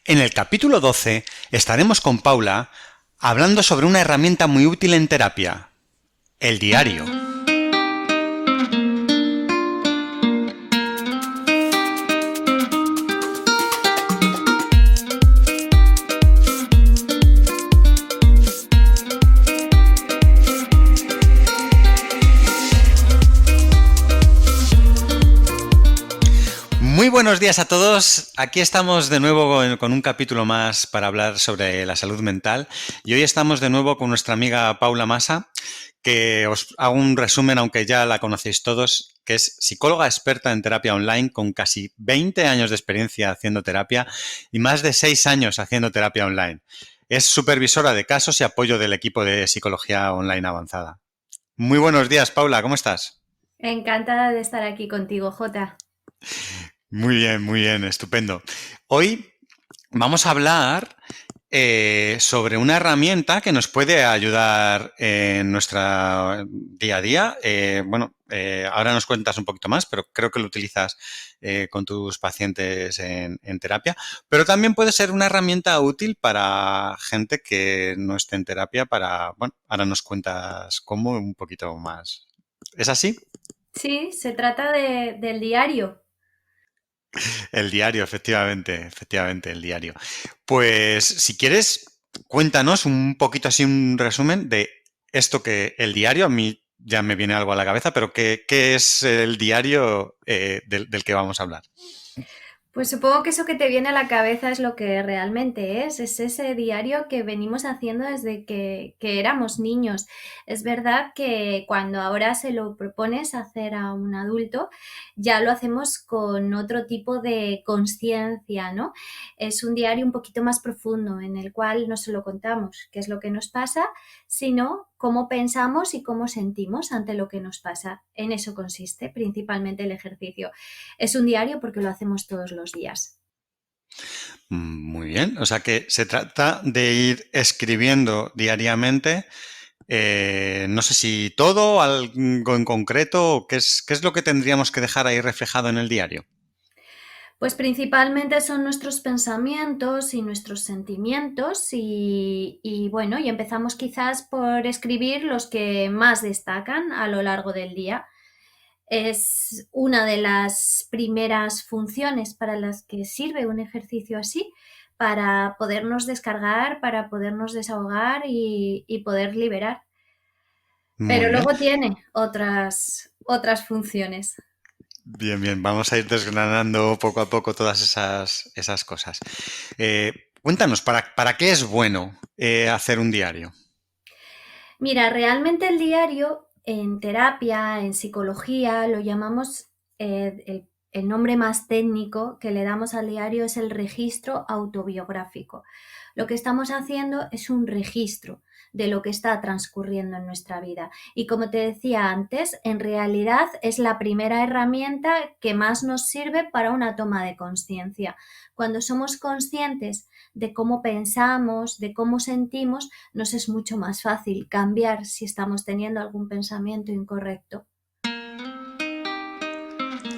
En el capítulo 12 estaremos con Paula hablando sobre una herramienta muy útil en terapia, el diario. Muy buenos días a todos. Aquí estamos de nuevo con un capítulo más para hablar sobre la salud mental. Y hoy estamos de nuevo con nuestra amiga Paula Massa, que os hago un resumen, aunque ya la conocéis todos, que es psicóloga experta en terapia online con casi 20 años de experiencia haciendo terapia y más de 6 años haciendo terapia online. Es supervisora de casos y apoyo del equipo de psicología online avanzada. Muy buenos días, Paula, ¿cómo estás? Encantada de estar aquí contigo, Jota. Muy bien, estupendo. Hoy vamos a hablar sobre una herramienta que nos puede ayudar en nuestra día a día. Ahora nos cuentas un poquito más, pero creo que lo utilizas con tus pacientes en terapia. Pero también puede ser una herramienta útil para gente que no esté en terapia bueno, ahora nos cuentas cómo un poquito más. ¿Es así? Sí, se trata del diario. El diario, efectivamente, el diario. Pues si quieres, cuéntanos un poquito así un resumen de esto que el diario, a mí ya me viene algo a la cabeza, pero ¿qué es el diario del que vamos a hablar? Pues supongo que eso que te viene a la cabeza es lo que realmente es ese diario que venimos haciendo desde que éramos niños. Es verdad que cuando ahora se lo propones hacer a un adulto, ya lo hacemos con otro tipo de conciencia, ¿no? Es un diario un poquito más profundo en el cual no solo contamos qué es lo que nos pasa, sino cómo pensamos y cómo sentimos ante lo que nos pasa. En eso consiste principalmente el ejercicio. Es un diario porque lo hacemos todos los días. Muy bien, o sea que se trata de ir escribiendo diariamente, no sé si todo, algo en concreto, o qué es lo que tendríamos que dejar ahí reflejado en el diario. Pues principalmente son nuestros pensamientos y nuestros sentimientos bueno, y empezamos quizás por escribir los que más destacan a lo largo del día. Es una de las primeras funciones para las que sirve un ejercicio así, para podernos descargar, para podernos desahogar y poder liberar. Muy Pero bien. luego tiene otras funciones. Bien, vamos a ir desgranando poco a poco todas esas cosas. Cuéntanos, ¿para qué es bueno hacer un diario? Mira, realmente el diario en terapia, en psicología, lo llamamos, el nombre más técnico que le damos al diario es el registro autobiográfico. Lo que estamos haciendo es un registro de lo que está transcurriendo en nuestra vida. Y como te decía antes, en realidad es la primera herramienta que más nos sirve para una toma de conciencia. Cuando somos conscientes de cómo pensamos, de cómo sentimos, nos es mucho más fácil cambiar si estamos teniendo algún pensamiento incorrecto.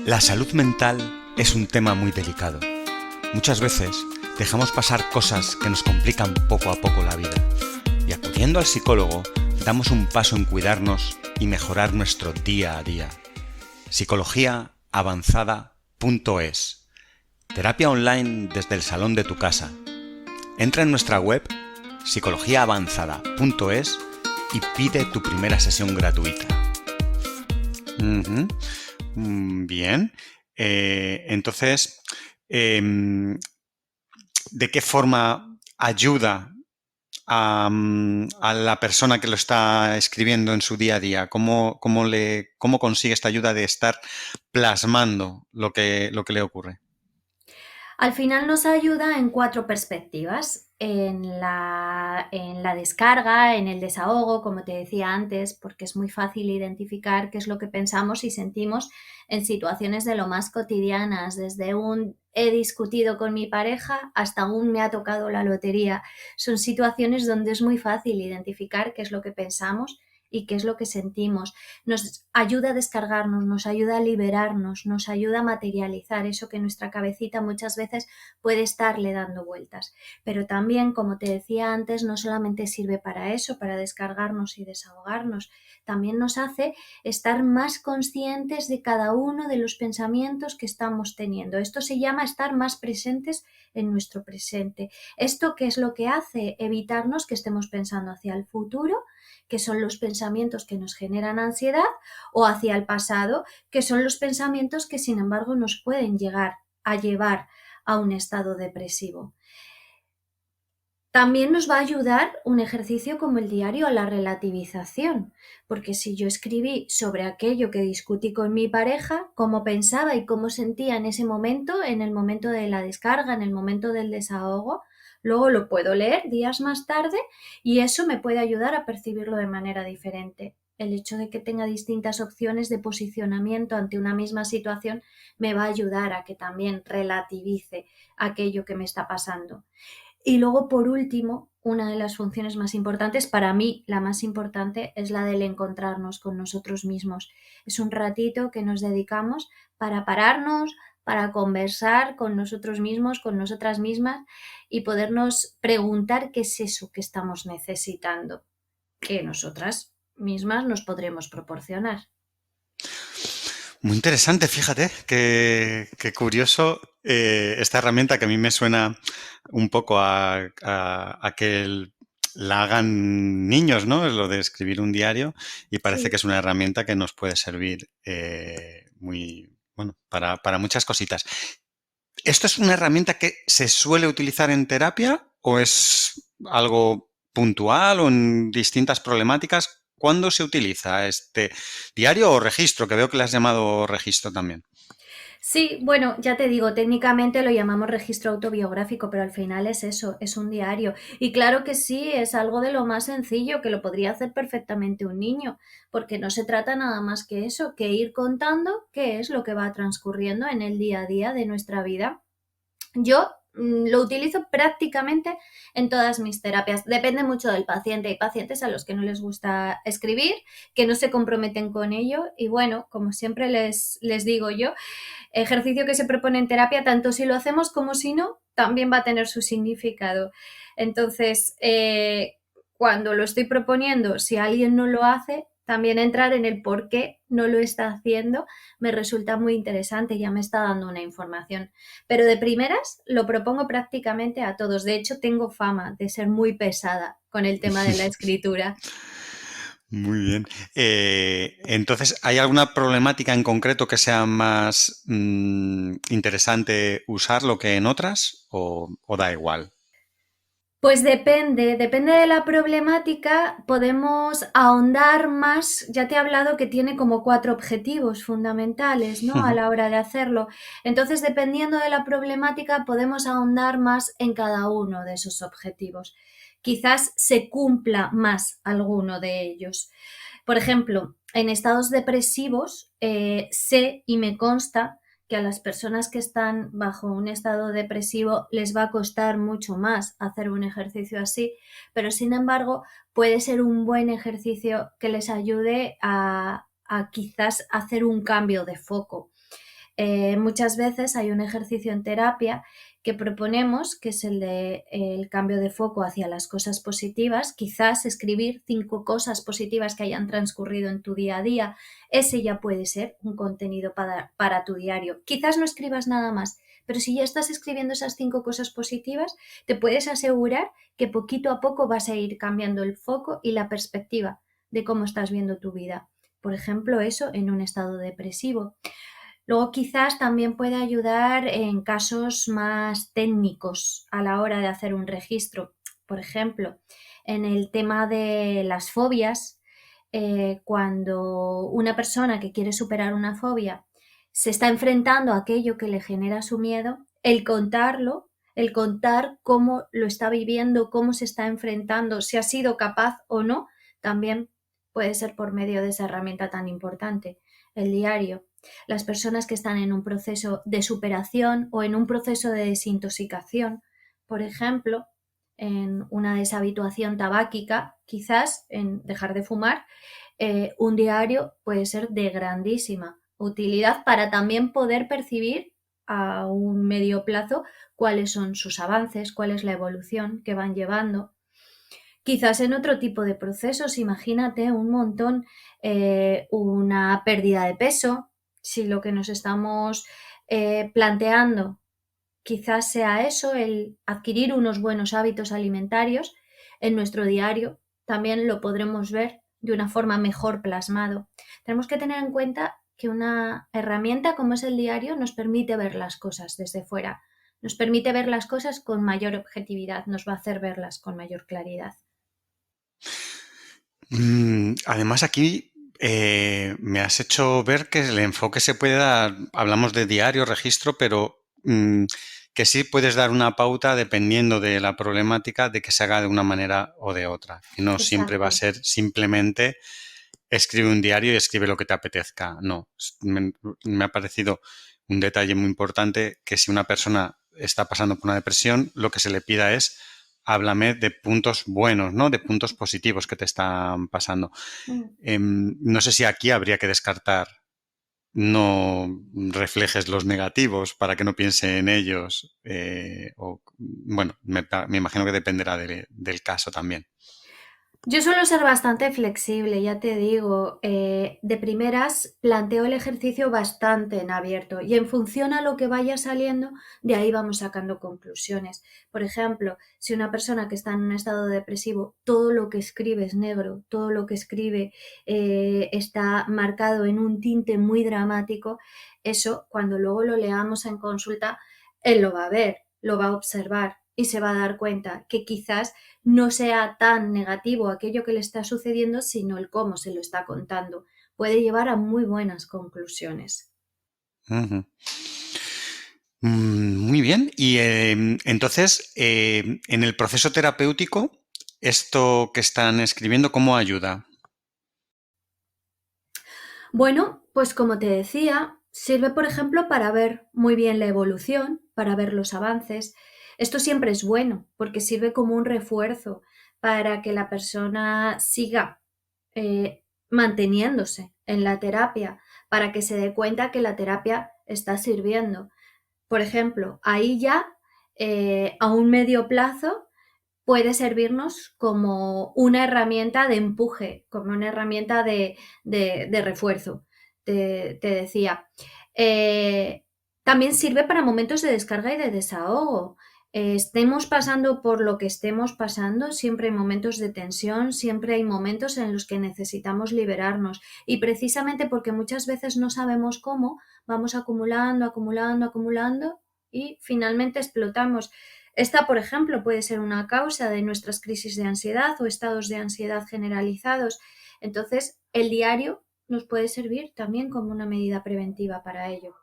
La salud mental es un tema muy delicado. Muchas veces dejamos pasar cosas que nos complican poco a poco la vida. Y acudiendo al psicólogo, damos un paso en cuidarnos y mejorar nuestro día a día. Psicologiaavanzada.es. Terapia online desde el salón de tu casa. Entra en nuestra web psicologiaavanzada.es y pide tu primera sesión gratuita. Ujú. Bien. Entonces, em, ¿de qué forma ayuda a la persona que lo está escribiendo en su día a día? ¿Cómo consigue esta ayuda de estar plasmando lo que le ocurre? Al final nos ayuda en cuatro perspectivas. En la descarga, en el desahogo, como te decía antes, porque es muy fácil identificar qué es lo que pensamos y sentimos en situaciones de lo más cotidianas, desde un he discutido con mi pareja hasta un me ha tocado la lotería. Son situaciones donde es muy fácil identificar qué es lo que pensamos y qué es lo que sentimos. Nos ayuda a descargarnos, nos ayuda a liberarnos, nos ayuda a materializar eso que nuestra cabecita muchas veces puede estarle dando vueltas. Pero también, como te decía antes, no solamente sirve para eso, para descargarnos y desahogarnos, también nos hace estar más conscientes de cada uno de los pensamientos que estamos teniendo. Esto se llama estar más presentes en nuestro presente. ¿Esto qué es lo que hace? Evitarnos que estemos pensando hacia el futuro, que son los pensamientos que nos generan ansiedad, o hacia el pasado, que son los pensamientos que sin embargo nos pueden llegar a llevar a un estado depresivo. También nos va a ayudar un ejercicio como el diario a la relativización, porque si yo escribí sobre aquello que discutí con mi pareja, cómo pensaba y cómo sentía en ese momento, en el momento de la descarga, en el momento del desahogo, luego lo puedo leer días más tarde y eso me puede ayudar a percibirlo de manera diferente. El hecho de que tenga distintas opciones de posicionamiento ante una misma situación me va a ayudar a que también relativice aquello que me está pasando. Y luego, por último, una de las funciones más importantes, para mí la más importante, es la del encontrarnos con nosotros mismos. Es un ratito que nos dedicamos para pararnos, para conversar con nosotros mismos, con nosotras mismas y podernos preguntar qué es eso que estamos necesitando, que nosotras mismas nos podremos proporcionar. Muy interesante, fíjate, qué curioso esta herramienta que a mí me suena un poco a que la hagan niños, ¿no? Es lo de escribir un diario y parece que Sí. es una herramienta que nos puede servir bueno, para muchas cositas. ¿Esto es una herramienta que se suele utilizar en terapia o es algo puntual o en distintas problemáticas? ¿Cuándo se utiliza este diario o registro? Que veo que le has llamado registro también. Sí, bueno, ya te digo, técnicamente lo llamamos registro autobiográfico, pero al final es eso, es un diario. Y claro que sí, es algo de lo más sencillo, que lo podría hacer perfectamente un niño, porque no se trata nada más que eso, que ir contando qué es lo que va transcurriendo en el día a día de nuestra vida. Yo lo utilizo prácticamente en todas mis terapias. Depende mucho del paciente. Hay pacientes a los que no les gusta escribir, que no se comprometen con ello y bueno, como siempre les digo yo, ejercicio que se propone en terapia, tanto si lo hacemos como si no, también va a tener su significado. Entonces, cuando lo estoy proponiendo, si alguien no lo hace, también entrar en el por qué no lo está haciendo me resulta muy interesante, ya me está dando una información. Pero de primeras lo propongo prácticamente a todos. De hecho, tengo fama de ser muy pesada con el tema de la escritura. Muy bien. Entonces, ¿hay alguna problemática en concreto que sea más interesante usarlo que en otras o da igual? Pues depende de la problemática, podemos ahondar más. Ya te he hablado que tiene como 4 objetivos fundamentales, ¿no? A Ujú. la hora de hacerlo. Entonces, dependiendo de la problemática, podemos ahondar más en cada uno de esos objetivos. Quizás se cumpla más alguno de ellos. Por ejemplo, en estados depresivos, sé y me consta que a las personas que están bajo un estado depresivo les va a costar mucho más hacer un ejercicio así, pero sin embargo puede ser un buen ejercicio que les ayude a quizás hacer un cambio de foco. Muchas veces hay un ejercicio en terapia que proponemos, que es el de el cambio de foco hacia las cosas positivas, quizás escribir 5 cosas positivas que hayan transcurrido en tu día a día. Ese ya puede ser un contenido para tu diario. Quizás no escribas nada más, pero si ya estás escribiendo esas 5 cosas positivas, te puedes asegurar que poquito a poco vas a ir cambiando el foco y la perspectiva de cómo estás viendo tu vida. Por ejemplo, eso en un estado depresivo. Luego quizás también puede ayudar en casos más técnicos a la hora de hacer un registro. Por ejemplo, en el tema de las fobias, cuando una persona que quiere superar una fobia se está enfrentando a aquello que le genera su miedo, el contarlo, el contar cómo lo está viviendo, cómo se está enfrentando, si ha sido capaz o no, también puede ser por medio de esa herramienta tan importante, el diario. Las personas que están en un proceso de superación o en un proceso de desintoxicación, por ejemplo, en una deshabituación tabáquica, quizás en dejar de fumar, un diario puede ser de grandísima utilidad para también poder percibir a un medio plazo cuáles son sus avances, cuál es la evolución que van llevando. Quizás en otro tipo de procesos, imagínate un montón, una pérdida de peso, si lo que nos estamos planteando quizás sea eso, el adquirir unos buenos hábitos alimentarios en nuestro diario, también lo podremos ver de una forma mejor plasmado. Tenemos que tener en cuenta que una herramienta como es el diario nos permite ver las cosas desde fuera, nos permite ver las cosas con mayor objetividad, nos va a hacer verlas con mayor claridad. Además, aquí me has hecho ver que el enfoque se puede dar, hablamos de diario, registro, pero que sí puedes dar una pauta dependiendo de la problemática de que se haga de una manera o de otra. Y no siempre va a Exacto. ser simplemente escribe un diario y escribe lo que te apetezca. No, me ha parecido un detalle muy importante que si una persona está pasando por una depresión, lo que se le pida es háblame de puntos buenos, ¿no? De puntos positivos que te están pasando. Mm. No sé si aquí habría que descartar no reflejes los negativos para que no piense en ellos. Bueno, me imagino que dependerá del caso también. Yo suelo ser bastante flexible, ya te digo. De primeras planteo el ejercicio bastante en abierto y en función a lo que vaya saliendo, de ahí vamos sacando conclusiones. Por ejemplo, si una persona que está en un estado depresivo, todo lo que escribe es negro, todo lo que escribe está marcado en un tinte muy dramático, eso cuando luego lo leamos en consulta, él lo va a ver, lo va a observar y se va a dar cuenta que quizás no sea tan negativo aquello que le está sucediendo, sino el cómo se lo está contando. Puede llevar a muy buenas conclusiones. Ujú. Muy bien. Y entonces, en el proceso terapéutico, esto que están escribiendo, ¿cómo ayuda? Bueno, pues como te decía, sirve, por ejemplo, para ver muy bien la evolución, para ver los avances. Esto siempre es bueno porque sirve como un refuerzo para que la persona siga manteniéndose en la terapia, para que se dé cuenta que la terapia está sirviendo. Por ejemplo, ahí ya a un medio plazo puede servirnos como una herramienta de empuje, como una herramienta de refuerzo, te decía. Eh, También sirve para momentos de descarga y de desahogo. Estemos pasando por lo que estemos pasando, siempre hay momentos de tensión, siempre hay momentos en los que necesitamos liberarnos. Y precisamente porque muchas veces no sabemos cómo, vamos acumulando, acumulando, acumulando y finalmente explotamos. Esta, por ejemplo, puede ser una causa de nuestras crisis de ansiedad o estados de ansiedad generalizados. Entonces, el diario nos puede servir también como una medida preventiva para ello.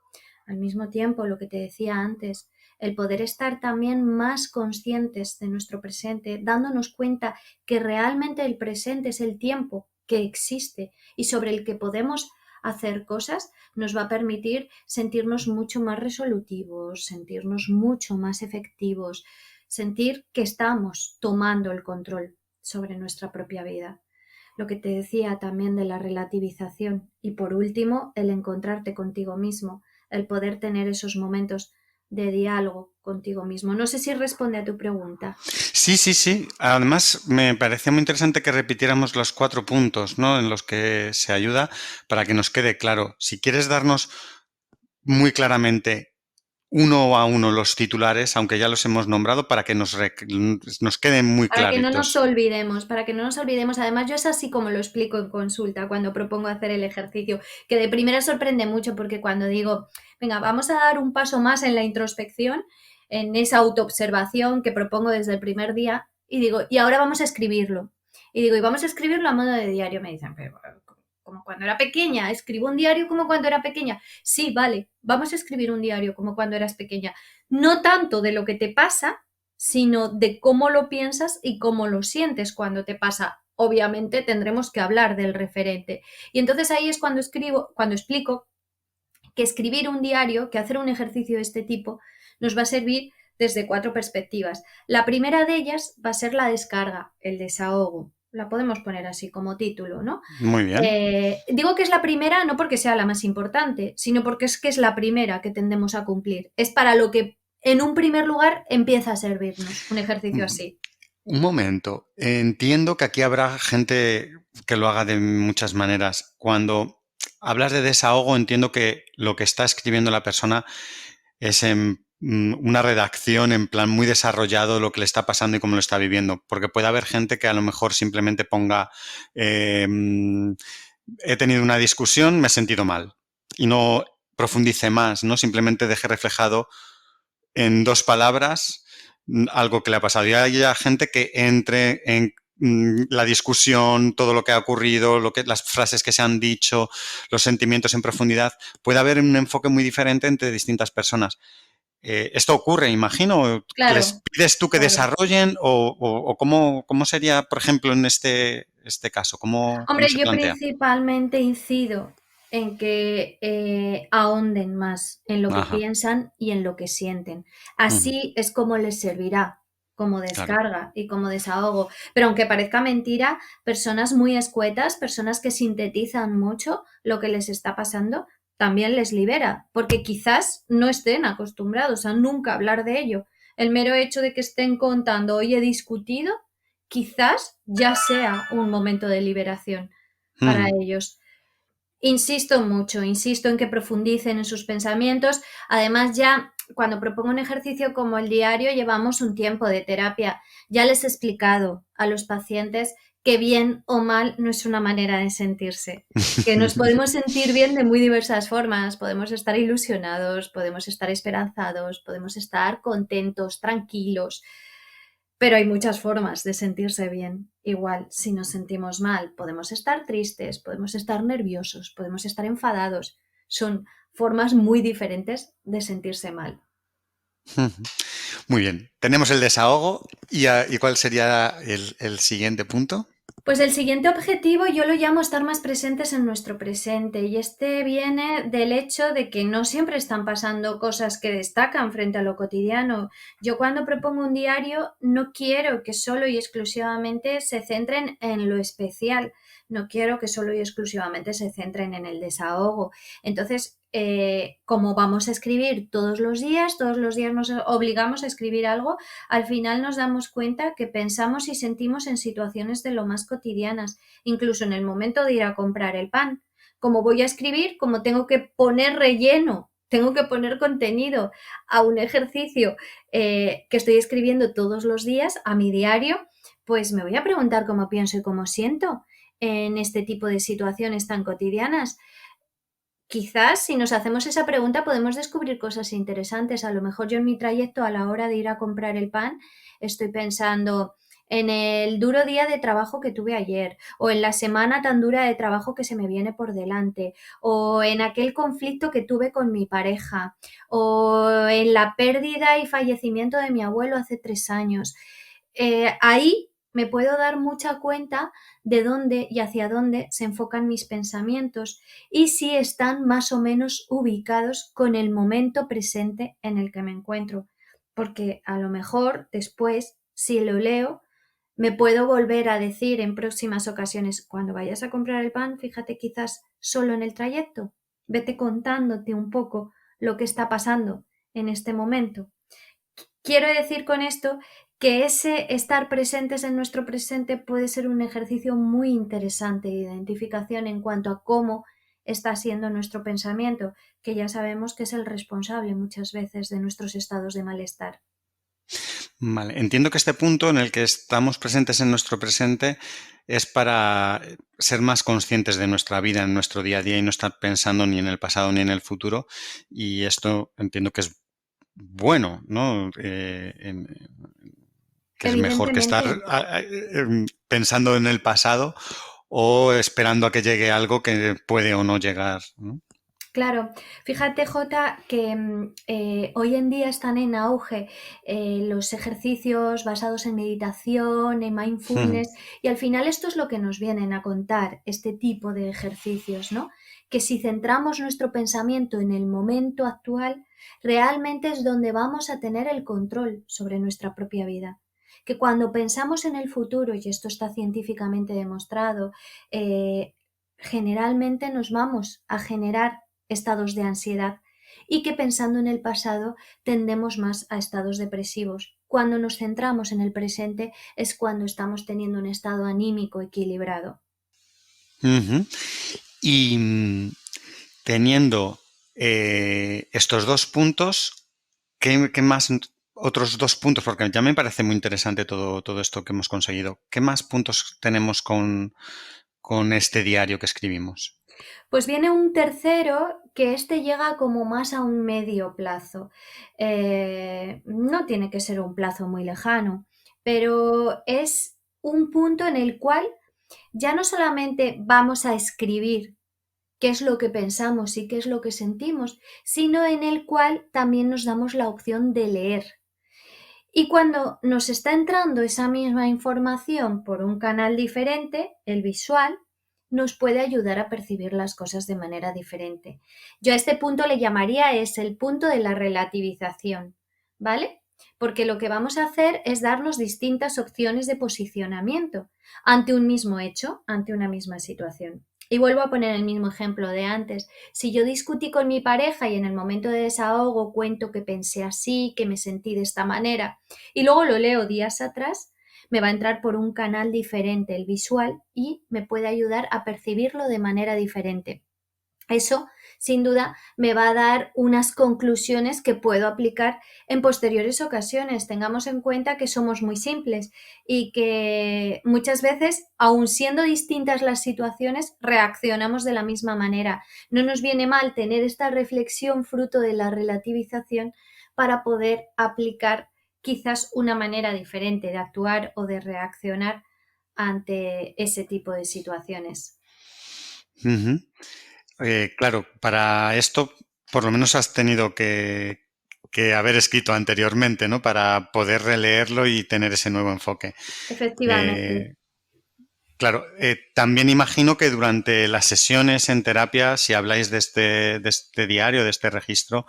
Al mismo tiempo, lo que te decía antes, el poder estar también más conscientes de nuestro presente, dándonos cuenta que realmente el presente es el tiempo que existe y sobre el que podemos hacer cosas, nos va a permitir sentirnos mucho más resolutivos, sentirnos mucho más efectivos, sentir que estamos tomando el control sobre nuestra propia vida. Lo que te decía también de la relativización y por último el encontrarte contigo mismo, el poder tener esos momentos de diálogo contigo mismo. No sé si responde a tu pregunta. Sí, sí, sí. Además, me parecía muy interesante que repitiéramos los 4 puntos, ¿no? En los que se ayuda para que nos quede claro. Si quieres darnos muy claramente uno a uno los titulares, aunque ya los hemos nombrado, para que nos queden muy Para que no nos claritos. olvidemos, para que no nos olvidemos. Además, yo es así como lo explico en consulta cuando propongo hacer el ejercicio, que de primera sorprende mucho porque cuando digo, venga, vamos a dar un paso más en la introspección, en esa autoobservación que propongo desde el primer día, y digo, y ahora vamos a escribirlo. Y digo, y vamos a escribirlo a modo de diario. Me dicen, pero como cuando era pequeña, escribo un diario como cuando era pequeña. Sí, vale, vamos a escribir un diario como cuando eras pequeña. No tanto de lo que te pasa, sino de cómo lo piensas y cómo lo sientes cuando te pasa. Obviamente tendremos que hablar del referente. Y entonces ahí es cuando escribo, cuando explico que escribir un diario, que hacer un ejercicio de este tipo, nos va a servir desde 4 perspectivas. La primera de ellas va a ser la descarga, el desahogo. La podemos poner así como título, ¿no? Muy bien. Digo que es la primera no porque sea la más importante, sino porque es que es la primera que tendemos a cumplir. Es para lo que en un primer lugar empieza a servirnos un ejercicio así. Un momento. Entiendo que aquí habrá gente que lo haga de muchas maneras. Cuando hablas de desahogo, entiendo que lo que está escribiendo la persona es en una redacción en plan muy desarrollado lo que le está pasando y cómo lo está viviendo. Porque puede haber gente que a lo mejor simplemente ponga he tenido una discusión, me he sentido mal. Y no profundice más, ¿no? Simplemente deje reflejado en 2 palabras algo que le ha pasado. Y hay gente que entre en la discusión, todo lo que ha ocurrido, las frases que se han dicho, los sentimientos en profundidad. Puede haber un enfoque muy diferente entre distintas personas. Esto ocurre, imagino. ¿Les Claro, pides tú que claro. desarrollen o cómo sería, por ejemplo, en este caso? ¿Cómo Hombre, se yo plantea? principalmente incido en que ahonden más en lo que Ajá, piensan y en lo que sienten. ujú, Así es como les servirá como claro. descarga y como desahogo. Pero aunque parezca mentira, personas muy escuetas, personas que sintetizan mucho lo que les está pasando, también les libera, porque quizás no estén acostumbrados a nunca hablar de ello. El mero hecho de que estén contando, hoy he discutido, quizás ya sea un momento de liberación para Ujú, ellos. Insisto en que profundicen en sus pensamientos. Además, ya cuando propongo un ejercicio como el diario, llevamos un tiempo de terapia. Ya les he explicado a los pacientes que bien o mal no es una manera de sentirse, que nos podemos sentir bien de muy diversas formas. Podemos estar ilusionados, podemos estar esperanzados, podemos estar contentos, tranquilos, pero hay muchas formas de sentirse bien. Igual, si nos sentimos mal, podemos estar tristes, podemos estar nerviosos, podemos estar enfadados. Son formas muy diferentes de sentirse mal. ujú. Muy bien, tenemos el desahogo y ¿cuál sería el siguiente punto? Pues el siguiente objetivo yo lo llamo estar más presentes en nuestro presente y este viene del hecho de que no siempre están pasando cosas que destacan frente a lo cotidiano. Yo cuando propongo un diario no quiero que solo y exclusivamente se centren en lo especial, no quiero que solo y exclusivamente se centren en el desahogo. Entonces, como vamos a escribir todos los días nos obligamos a escribir algo, al final nos damos cuenta que pensamos y sentimos en situaciones de lo más cotidianas, incluso en el momento de ir a comprar el pan. Como voy a escribir, como tengo que poner relleno, tengo que poner contenido a un ejercicio que estoy escribiendo todos los días, a mi diario, pues me voy a preguntar cómo pienso y cómo siento en este tipo de situaciones tan cotidianas. Quizás si nos hacemos esa pregunta podemos descubrir cosas interesantes. A lo mejor yo en mi trayecto a la hora de ir a comprar el pan estoy pensando en el duro día de trabajo que tuve ayer, o en la semana tan dura de trabajo que se me viene por delante, o en aquel conflicto que tuve con mi pareja, o en la pérdida y fallecimiento de mi abuelo hace 3 años. Ahí me puedo dar mucha cuenta de dónde y hacia dónde se enfocan mis pensamientos y si están más o menos ubicados con el momento presente en el que me encuentro. Porque a lo mejor después, si lo leo, me puedo volver a decir en próximas ocasiones, cuando vayas a comprar el pan, fíjate quizás solo en el trayecto, vete contándote un poco lo que está pasando en este momento. Quiero decir con esto que ese estar presentes en nuestro presente puede ser un ejercicio muy interesante de identificación en cuanto a cómo está siendo nuestro pensamiento, que ya sabemos que es el responsable muchas veces de nuestros estados de malestar. Vale, entiendo que este punto en el que estamos presentes en nuestro presente es para ser más conscientes de nuestra vida en nuestro día a día y no estar pensando ni en el pasado ni en el futuro. Y esto entiendo que es bueno, ¿no? Que es mejor que Evidentemente. estar pensando en el pasado o esperando a que llegue algo que puede o no llegar, ¿no? Claro, fíjate Jota que hoy en día están en auge los ejercicios basados en meditación, en mindfulness, y al final esto es lo que nos vienen a contar, este tipo de ejercicios, ¿no? Que si centramos nuestro pensamiento en el momento actual, realmente es donde vamos a tener el control sobre nuestra propia vida. que cuando pensamos en el futuro, y esto está científicamente demostrado, generalmente nos vamos a generar estados de ansiedad y que pensando en el pasado tendemos más a estados depresivos. Cuando nos centramos en el presente es cuando estamos teniendo un estado anímico equilibrado. Ujú. Y teniendo estos dos puntos, ¿qué más, otros dos puntos? Porque ya me parece muy interesante todo esto que hemos conseguido. ¿Qué más puntos tenemos con este diario que escribimos? Pues viene un tercero que este llega como más a un medio plazo. No tiene que ser un plazo muy lejano, pero es un punto en el cual ya no solamente vamos a escribir qué es lo que pensamos y qué es lo que sentimos, sino en el cual también nos damos la opción de leer. Y cuando nos está entrando esa misma información por un canal diferente, el visual, nos puede ayudar a percibir las cosas de manera diferente. Yo a este punto le llamaría es el punto de la relativización, ¿vale? Porque lo que vamos a hacer es darnos distintas opciones de posicionamiento ante un mismo hecho, ante una misma situación. Y vuelvo a poner el mismo ejemplo de antes. Si yo discutí con mi pareja y en el momento de desahogo cuento que pensé así, que me sentí de esta manera, y luego lo leo días atrás, me va a entrar por un canal diferente el visual y me puede ayudar a percibirlo de manera diferente. Eso, sin duda, me va a dar unas conclusiones que puedo aplicar en posteriores ocasiones. Tengamos en cuenta que somos muy simples y que muchas veces, aun siendo distintas las situaciones, reaccionamos de la misma manera. No nos viene mal tener esta reflexión fruto de la relativización para poder aplicar quizás una manera diferente de actuar o de reaccionar ante ese tipo de situaciones. Ujú. Claro, para esto por lo menos has tenido que haber escrito anteriormente, ¿no? Para poder releerlo y tener ese nuevo enfoque. Efectivamente. Eh, claro, también imagino que durante las sesiones en terapia, si habláis de este diario, de este registro,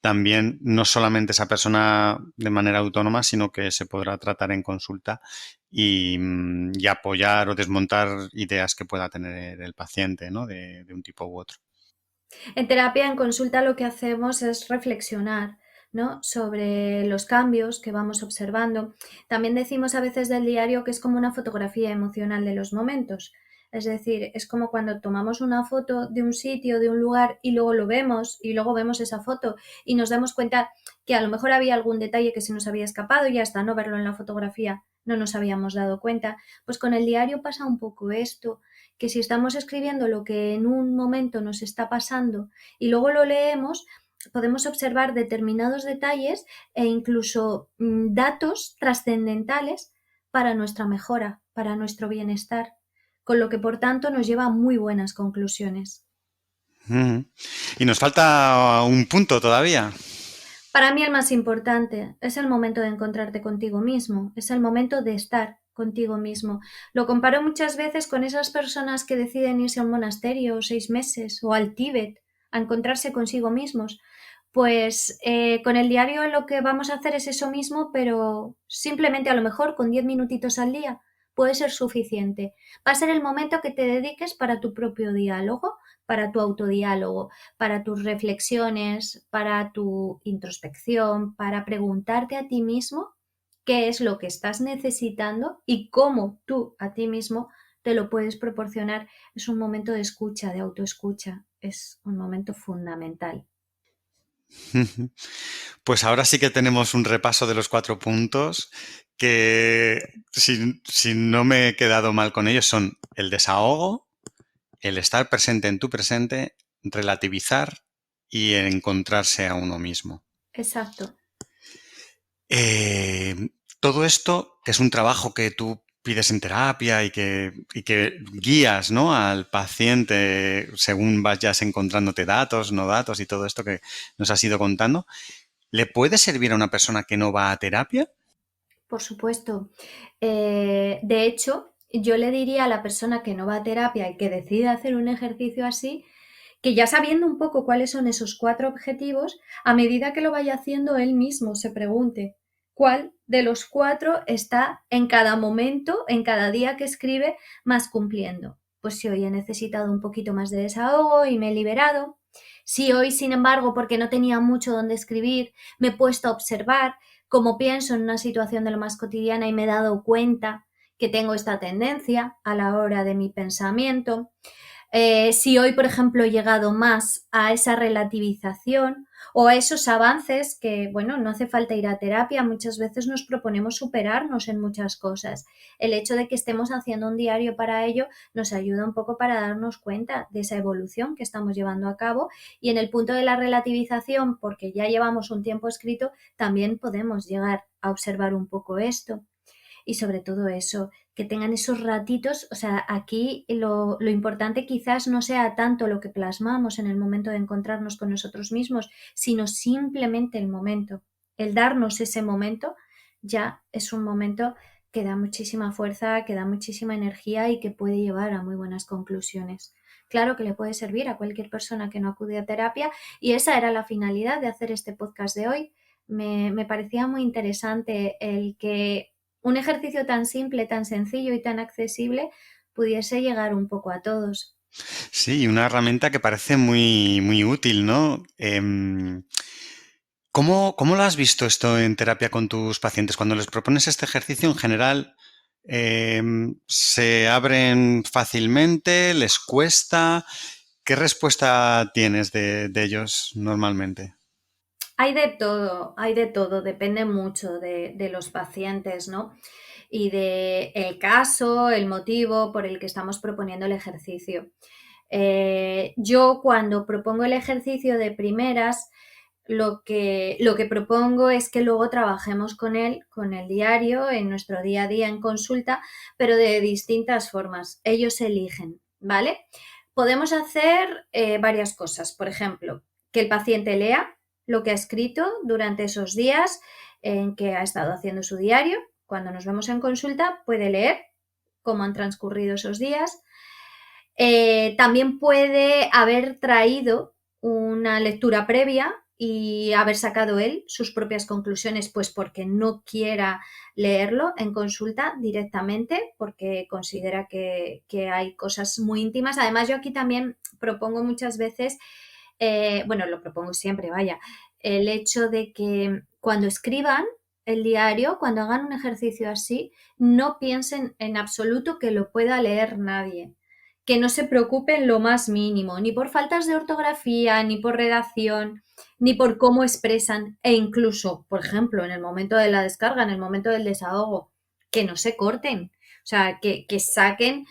también no solamente esa persona de manera autónoma, sino que se podrá tratar en consulta y apoyar o desmontar ideas que pueda tener el paciente, ¿no? De un tipo u otro. En terapia, en consulta, lo que hacemos es reflexionar, ¿no? Sobre los cambios que vamos observando. También decimos a veces del diario que es como una fotografía emocional de los momentos. Es decir, es como cuando tomamos una foto de un sitio, de un lugar y luego lo vemos y luego vemos esa foto y nos damos cuenta que a lo mejor había algún detalle que se nos había escapado y hasta no verlo en la fotografía no nos habíamos dado cuenta. Pues con el diario pasa un poco esto, que si estamos escribiendo lo que en un momento nos está pasando y luego lo leemos, podemos observar determinados detalles e incluso datos trascendentales para nuestra mejora, para nuestro bienestar, con lo que por tanto nos lleva a muy buenas conclusiones. Ujú. Y nos falta un punto todavía. Para mí el más importante es el momento de encontrarte contigo mismo, es el momento de estar contigo mismo. Lo comparo muchas veces con esas personas que deciden irse a un monasterio 6 meses o al Tíbet a encontrarse consigo mismos. Pues con el diario lo que vamos a hacer es eso mismo, pero simplemente a lo mejor con 10 minutitos al día puede ser suficiente. Va a ser el momento que te dediques para tu propio diálogo, para tu autodiálogo, para tus reflexiones, para tu introspección, para preguntarte a ti mismo qué es lo que estás necesitando y cómo tú a ti mismo te lo puedes proporcionar. Es un momento de escucha, de autoescucha, es un momento fundamental. Ujú. Pues ahora sí que tenemos un repaso de los 4 puntos que, si no me he quedado mal con ellos, son el desahogo, el estar presente en tu presente, relativizar y encontrarse a uno mismo. Exacto. Eh, Todo esto, que es un trabajo que tú pides en terapia y que guías, ¿no? Al paciente según vayas encontrándote datos, no datos y todo esto que nos has ido contando, ¿le puede servir a una persona que no va a terapia? Por supuesto. De hecho, yo le diría a la persona que no va a terapia y que decide hacer un ejercicio así, que ya sabiendo un poco cuáles son esos 4 objetivos, a medida que lo vaya haciendo él mismo se pregunte cuál de los 4 está en cada momento, en cada día que escribe, más cumpliendo. Pues si hoy he necesitado un poquito más de desahogo y me he liberado, si hoy, sin embargo, porque no tenía mucho donde escribir, me he puesto a observar cómo pienso en una situación de lo más cotidiana y me he dado cuenta que tengo esta tendencia a la hora de mi pensamiento. Si hoy, por ejemplo, he llegado más a esa relativización o a esos avances que, bueno, no hace falta ir a terapia, muchas veces nos proponemos superarnos en muchas cosas. El hecho de que estemos haciendo un diario para ello nos ayuda un poco para darnos cuenta de esa evolución que estamos llevando a cabo y en el punto de la relativización, porque ya llevamos un tiempo escrito, también podemos llegar a observar un poco esto y sobre todo eso, que tengan esos ratitos, o sea, aquí lo importante quizás no sea tanto lo que plasmamos en el momento de encontrarnos con nosotros mismos, sino simplemente el momento. El darnos ese momento ya es un momento que da muchísima fuerza, que da muchísima energía y que puede llevar a muy buenas conclusiones. Claro que le puede servir a cualquier persona que no acude a terapia y esa era la finalidad de hacer este podcast de hoy. Me parecía muy interesante el que un ejercicio tan simple, tan sencillo y tan accesible pudiese llegar un poco a todos. Sí, una herramienta que parece muy, muy útil, ¿no? ¿Cómo lo has visto esto en terapia con tus pacientes? Cuando les propones este ejercicio, en general, ¿se abren fácilmente? ¿Les cuesta? ¿Qué respuesta tienes de ellos normalmente? Hay de todo, depende mucho de los pacientes, ¿no? Y de el caso, el motivo por el que estamos proponiendo el ejercicio. Yo cuando propongo el ejercicio de primeras, lo que propongo es que luego trabajemos con él, con el diario, en nuestro día a día en consulta, pero de distintas formas. Ellos eligen, ¿vale? Podemos hacer varias cosas. Por ejemplo, que el paciente lea lo que ha escrito durante esos días en que ha estado haciendo su diario. Cuando nos vemos en consulta, puede leer cómo han transcurrido esos días. También puede haber traído una lectura previa y haber sacado él sus propias conclusiones, pues porque no quiera leerlo en consulta directamente, porque considera que hay cosas muy íntimas. Además, yo aquí también propongo muchas veces, bueno, lo propongo siempre, vaya, el hecho de que cuando escriban el diario, cuando hagan un ejercicio así, no piensen en absoluto que lo pueda leer nadie, que no se preocupen lo más mínimo, ni por faltas de ortografía, ni por redacción, ni por cómo expresan, e incluso, por ejemplo, en el momento de la descarga, en el momento del desahogo, que no se corten, o sea, que saquen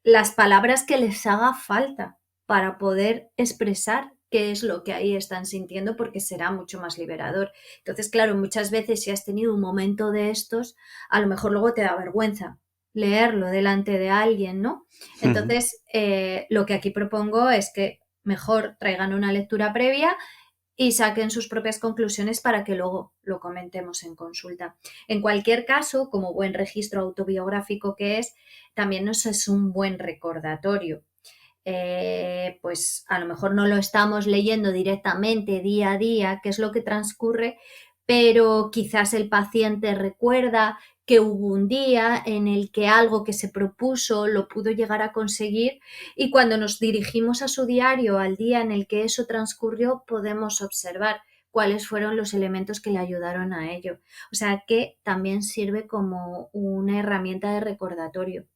las palabras que les haga falta para poder expresar qué es lo que ahí están sintiendo, porque será mucho más liberador. Entonces, claro, muchas veces si has tenido un momento de estos, a lo mejor luego te da vergüenza leerlo delante de alguien, ¿no? Entonces, lo que aquí propongo es que mejor traigan una lectura previa y saquen sus propias conclusiones para que luego lo comentemos en consulta. En cualquier caso, como buen registro autobiográfico que es, también nos es un buen recordatorio. Pues a lo mejor no lo estamos leyendo directamente día a día, qué es lo que transcurre, pero quizás el paciente recuerda que hubo un día en el que algo que se propuso lo pudo llegar a conseguir y cuando nos dirigimos a su diario al día en el que eso transcurrió podemos observar cuáles fueron los elementos que le ayudaron a ello. O sea que también sirve como una herramienta de recordatorio.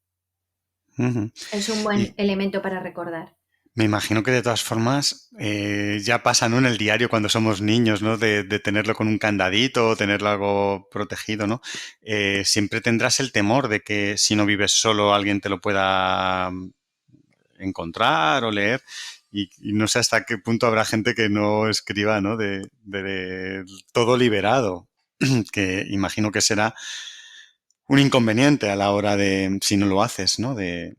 Ujú. Es un buen Y elemento para recordar. me imagino que de todas formas ya pasa, ¿no? En el diario cuando somos niños, ¿no? De tenerlo con un candadito o tenerlo algo protegido, ¿no? Siempre tendrás el temor de que si no vives solo alguien te lo pueda encontrar o leer. Y no sé hasta qué punto habrá gente que no escriba, ¿no? De todo liberado, que imagino que será un inconveniente a la hora de, si no lo haces, ¿no? De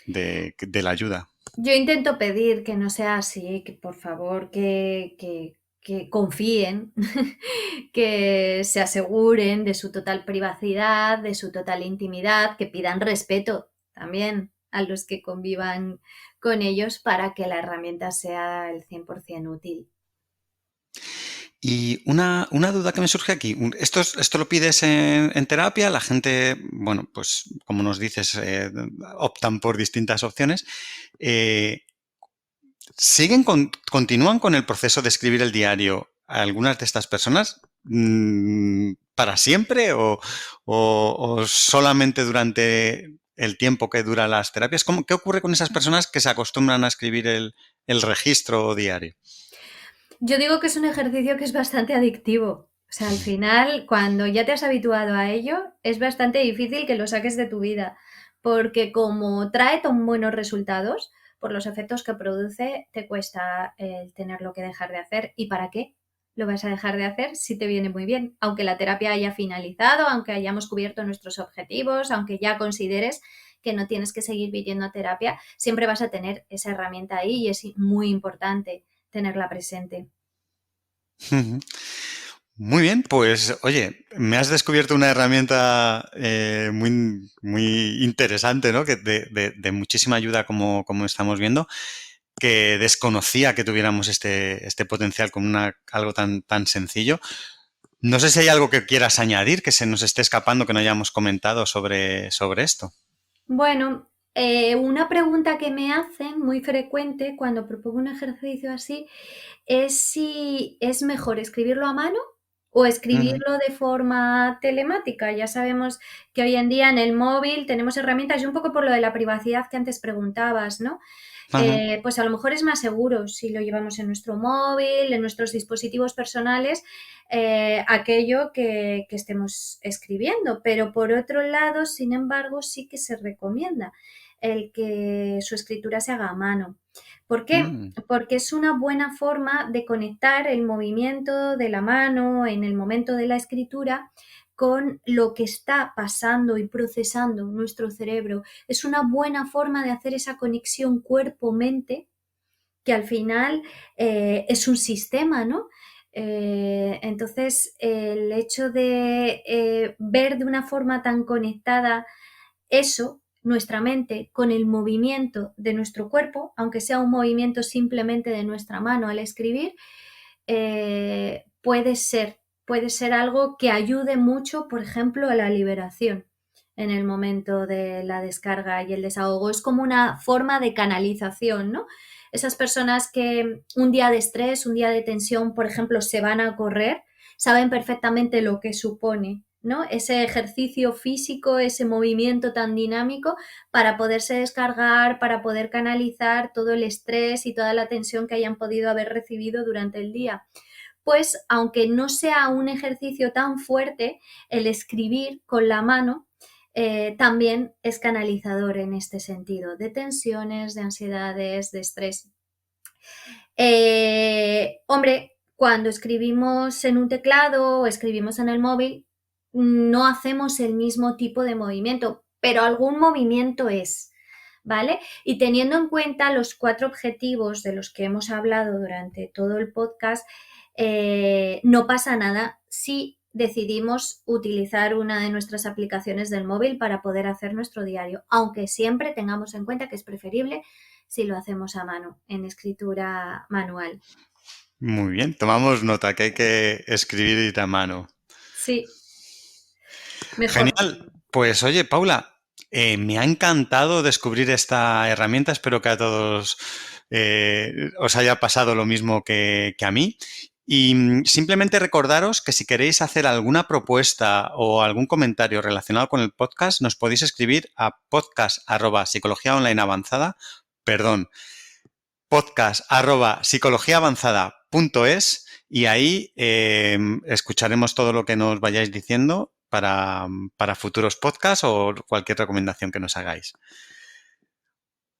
la ayuda. Yo intento pedir que no sea así, que por favor que confíen, que se aseguren de su total privacidad, de su total intimidad, que pidan respeto también a los que convivan con ellos para que la herramienta sea el 100% útil. Y una duda que me surge aquí, esto lo pides en terapia, la gente, bueno, pues como nos dices, optan por distintas opciones. Eh, continúan con el proceso de escribir el diario algunas de estas personas para siempre o solamente durante el tiempo que duran las terapias? ¿Qué ocurre con esas personas que se acostumbran a escribir el registro diario? Yo digo que es un ejercicio que es bastante adictivo. O sea, al final, cuando ya te has habituado a ello, es bastante difícil que lo saques de tu vida, porque como trae tan buenos resultados, por los efectos que produce, te cuesta el tenerlo que dejar de hacer. ¿Y para qué lo vas a dejar de hacer si te viene muy bien? Aunque la terapia haya finalizado, aunque hayamos cubierto nuestros objetivos, aunque ya consideres que no tienes que seguir viniendo a terapia, siempre vas a tener esa herramienta ahí y es muy importante tenerla presente. Muy bien, pues oye, me has descubierto una herramienta muy, muy interesante, ¿no? Que de muchísima ayuda, como estamos viendo, que desconocía que tuviéramos este potencial con algo tan sencillo. No sé si hay algo que quieras añadir, que se nos esté escapando, que no hayamos comentado sobre esto. Bueno, una pregunta que me hacen muy frecuente cuando propongo un ejercicio así es si es mejor escribirlo a mano o Ujú, escribirlo de forma telemática. Ya sabemos que hoy en día en el móvil tenemos herramientas y un poco por lo de la privacidad que antes preguntabas, ¿no? ajá, Pues a lo mejor es más seguro si lo llevamos en nuestro móvil, en nuestros dispositivos personales, aquello que estemos escribiendo. Pero por otro lado, sin embargo, sí que se recomienda el que su escritura se haga a mano. ¿Por qué? mm, Porque es una buena forma de conectar el movimiento de la mano en el momento de la escritura con lo que está pasando y procesando nuestro cerebro. Es una buena forma de hacer esa conexión cuerpo-mente, que al final es un sistema, ¿no? Entonces, el hecho de ver de una forma tan conectada eso, nuestra mente, con el movimiento de nuestro cuerpo, aunque sea un movimiento simplemente de nuestra mano al escribir, puede ser algo que ayude mucho, por ejemplo, a la liberación en el momento de la descarga y el desahogo. Es como una forma de canalización, ¿no? Esas personas que un día de estrés, un día de tensión, por ejemplo, se van a correr, saben perfectamente lo que supone, ¿no? Ese ejercicio físico, ese movimiento tan dinámico para poderse descargar, para poder canalizar todo el estrés y toda la tensión que hayan podido haber recibido durante el día. Pues aunque no sea un ejercicio tan fuerte, el escribir con la mano también es canalizador en este sentido, de tensiones, de ansiedades, de estrés. Hombre, cuando escribimos en un teclado o escribimos en el móvil, no hacemos el mismo tipo de movimiento, pero algún movimiento es, ¿vale? Y teniendo en cuenta los 4 objetivos de los que hemos hablado durante todo el podcast, no pasa nada si decidimos utilizar una de nuestras aplicaciones del móvil para poder hacer nuestro diario, aunque siempre tengamos en cuenta que es preferible si lo hacemos a mano, en escritura manual. muy bien, tomamos nota que hay que escribir a mano. Sí, mejor. Genial. Pues oye, Paula, me ha encantado descubrir esta herramienta. Espero que a todos os haya pasado lo mismo que a mí. Y simplemente recordaros que si queréis hacer alguna propuesta o algún comentario relacionado con el podcast, nos podéis escribir a podcast@psicologiaonlineavanzada, perdón, podcast@psicologiaavanzada.es y ahí escucharemos todo lo que nos vayáis diciendo para futuros podcasts o cualquier recomendación que nos hagáis.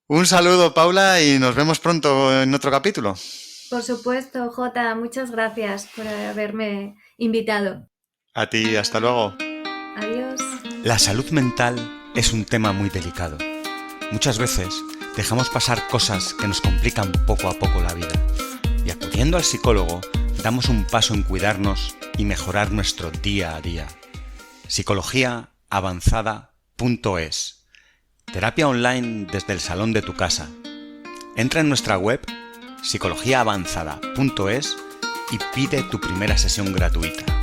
Un saludo, Paula, y nos vemos pronto en otro capítulo. Por supuesto, Jota, muchas gracias por haberme invitado. A ti, hasta luego. Adiós. La salud mental es un tema muy delicado. Muchas veces dejamos pasar cosas que nos complican poco a poco la vida. Y acudiendo al psicólogo, damos un paso en cuidarnos y mejorar nuestro día a día. Psicologiaavanzada.es. Terapia online desde el salón de tu casa. Entra en nuestra web psicologiaavanzada.es y pide tu primera sesión gratuita.